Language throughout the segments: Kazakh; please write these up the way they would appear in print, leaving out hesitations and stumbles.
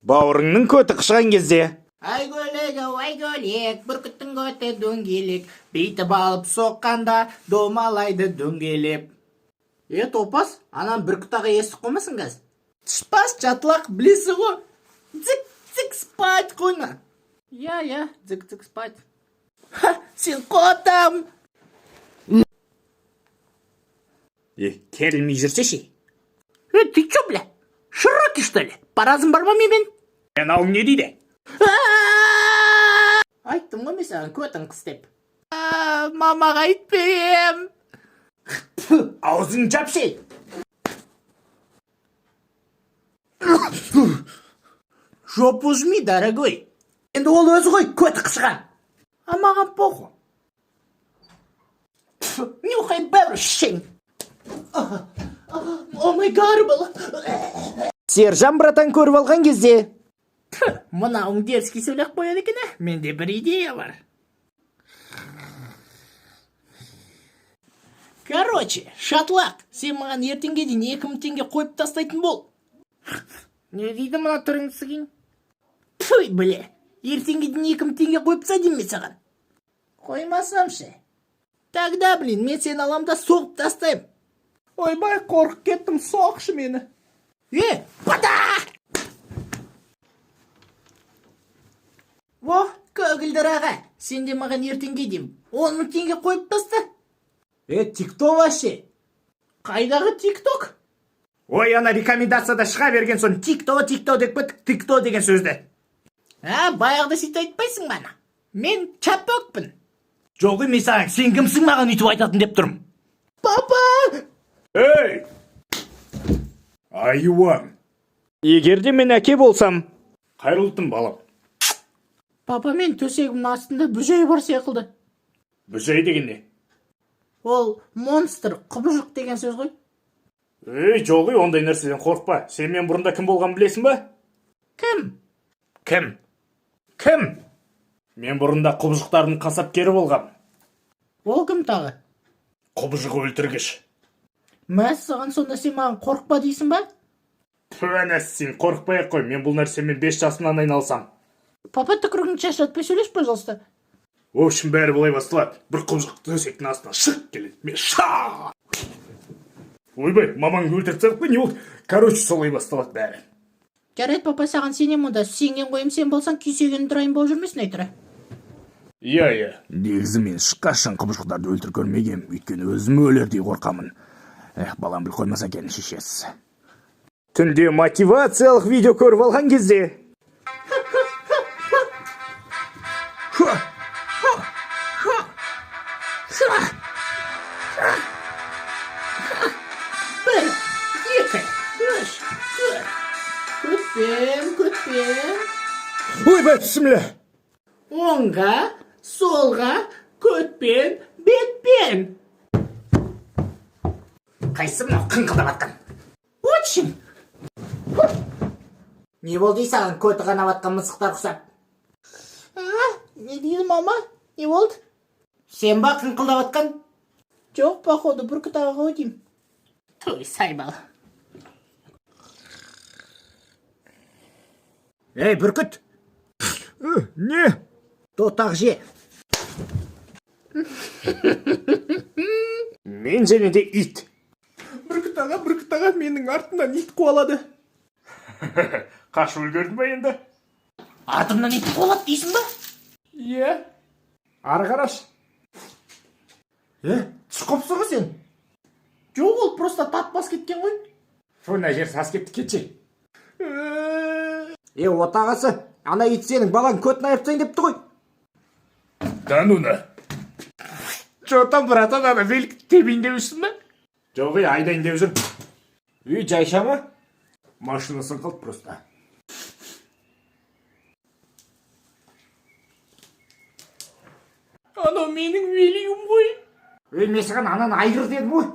Бауырыңның көті қышқан кезде. Айгөлек, айгөлек, бүркіттің көті дөңгелек, бейтіп алып соққанда домалайды дөңгелеп. Топас, анан бүркіт аға естіп қоймасын кәз? Түшпас, жатылақ, білесі ғой. Цик-цик спать қойна. Я, цик-цик спать. Сен қотам. Керілмей жүрсе ше? Ты чё, бля? Широкий, что ли? Паразым бар ма мен? Анау не дейді? Айттым ғой мен саған көтің қыс деп. Мамаға айтпейм. Аузың жапшы. Жопу жми, дорогой. Енді ол өзі ғой көті қышқан. А маған похуй. Нюхай бәрі шең. О май гарбал. Сержан братан көріп алған кезде. Мынауың дерзкий сөйлеп қояды екен, менде бір идея бар. Короче, шатлақ, сен маған ертеңге дейін 2000 теңге қойып тастайтын бол. Не дейді мына түріңсі кейін? Пуй, бля, ертеңге дейін 2000 теңге қойып тастайды ме саған? Қоймасам ше. Тогда, блин, мен сені алам да соғып тастайым. Ойбай, қорқып кеттім, соқшы мені. Пата! Во, көгілдір аға, сен де маған ертеңге дейін 10 000 теңге қойып таста. Тикток ваще. Қайдағы тикток? Ой, ана рекомендацияда шыға берген соң тикток деп бітік тикток деген сөзді. Баяғыда сөйтіп айтпайсың бана. Мен чапөкпін. Жоқ емес ағаң, сен кімсің маған үйтіп айтатын деп тұрмын. Папа! Ей! Айуан. Егер де мен әке болсам, қайырлытым балам. Папа, мен төсегімнің астында бүжей бар секілді. Бүжей деген не? Ол монстр, құбыжық деген сөз ғой. Жоғы, ондай нәрседен қорқпа. Сен мен бұрында кім болған білесің ба? Кім? Мен бұрында құбыжықтардың қасапкері болғам. Ол кім тағы? Құбыжық өлтіргіш. Мәссаған, сонда сен маған қорқпа дейсің ба? Пөнәс, сен қорқпай қой, мен бұл нәрсемен 5 жасымнан айналсам. Папа, түкірігін шашатпай сөйлеш, пожалуйста. В общем, бәрі былай басталады. Бір құбыжық төсектің астына шық келеді. Мен ша! Ойбай, мамаңды өлтіріп тастадық па, не болды? Короче, солай басталады бәрі. Жарайды, папа, саған сенем онда. Сенген қойым, сен болсаң күйсеген тұрайын болып жүрмесін айтыра. Иә. Негізі мен ешқашан құбыжықтарды өлтіріп көрмегем, өйткені өзім өлердей қорқамын. Балам біл қоймаса екен шешесі. Түнде мотивациялық видео көріп алған кезде. Көтпен. Ойбай, түсімлі. Оңға, солға, көтпен, бетпен. Қайсы мынау қыңқылдап атқан? Очень. Не болды саған көті қанап атқан мысықтар құсап? Не дейді мама? Не болды? Сен ба қыңқылдап атқан? Жоқ, походу, бүркіт аға ғой деймін. Той, сайбал. Бүркіт! Не? Тотақ же. Мен және де ит. Бүркіт аға, менің артымнан ит қуалады. Қашып үлгердің ба енді? Артымнан ит қуалады дейсің ба? Иә. Ары қараш. Шықыпсы ғой сен? Жоқ, ол просто татпас кеткен ғой. Мына жер сас кетті, кетші. Отағасы, ана ит сенің балаң көтін айыптайын депті ғой. Да нуна. Что там, братан, ана велик тебейін деушісің ба? Жоқ, айдайын деп жүр. Жайша ма? Машинасын қалды просто. Анау менің велигім ғой. Мен саған ананы айыр дедім ғой.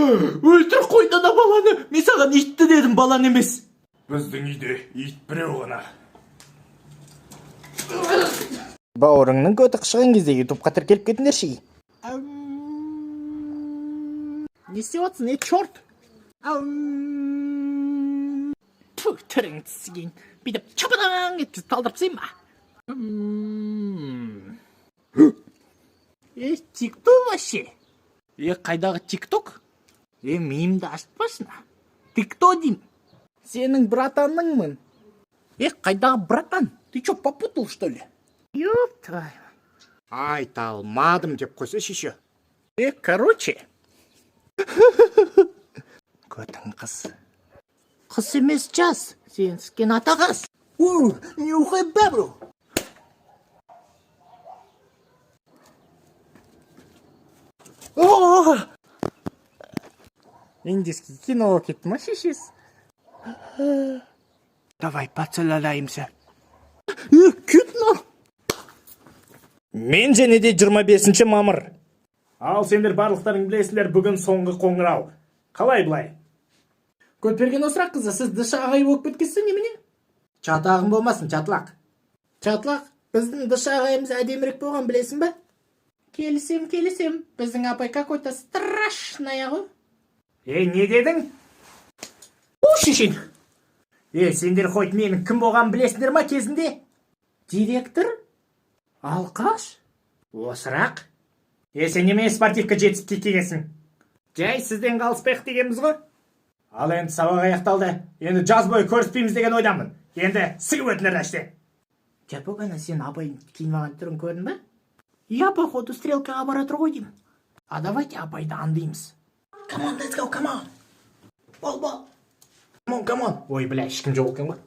Өлтір қойды ана баланы. Мен саған итті дедім, балан емес. Біздің үйде ит біреу ғана. Бауырыңның көті қышқан кезде ютубқа тіркеліп кетіңдер ше. Не істеп жатсың, черт? Фу, түрің тісіген. Бүйтіп чападаң етіп талдырып тастайын ба? Тикток вообще? Қайдағы тикток? Миымды ашытпашына. Ты кто, Дим? Сенің братаныңмын. Қайдағы братан? Ты чё, попутал, что ли? Ёп твою. Айта алмадым деп қойса шеше. Короче. Көтің қыз. Қыз емес жас. Сен сізген ата қыз. Нюхай бәбру. Индийский кино кетті ма шешесі? Давай поцелуемся. Кетті. Мен және де 25 мамыр. Ал сендер барлықтарың білесіздер, бүгін соңғы қоңырау. Қалай былай? Көтперген осырақ қызы, сіз дышы ағай болып кеткесін немене? Чатағың болмасын, чатлақ. Чатлақ, біздің дышы ағайымыз әдемірек болған білесің бе? Келісем. Біздің апай какой-то страшная ғой. Не дедің? Шешен. Сендер қойт менің кім болған білесіңдер ма кезінде? Директор? Алқаш? Осырақ. Сен неме спортивка жетісіп кекегесің? Жай сізден қалыспайық дегенбіз ғой. Ал енді сабақ аяқталды. Енді жаз бойы көріспейміз деген ойдамын. Енді сыйып өтінер әште. Жапок, сен апайын киінмаған түрін көрдің бе? Я, походу, стрелкаға бара тұр ғой деймін. Давайте апайды андаймыз. Come on, let's go, come on. Бол. Come on. Ой, бля, ешкім жоқ екен ғой.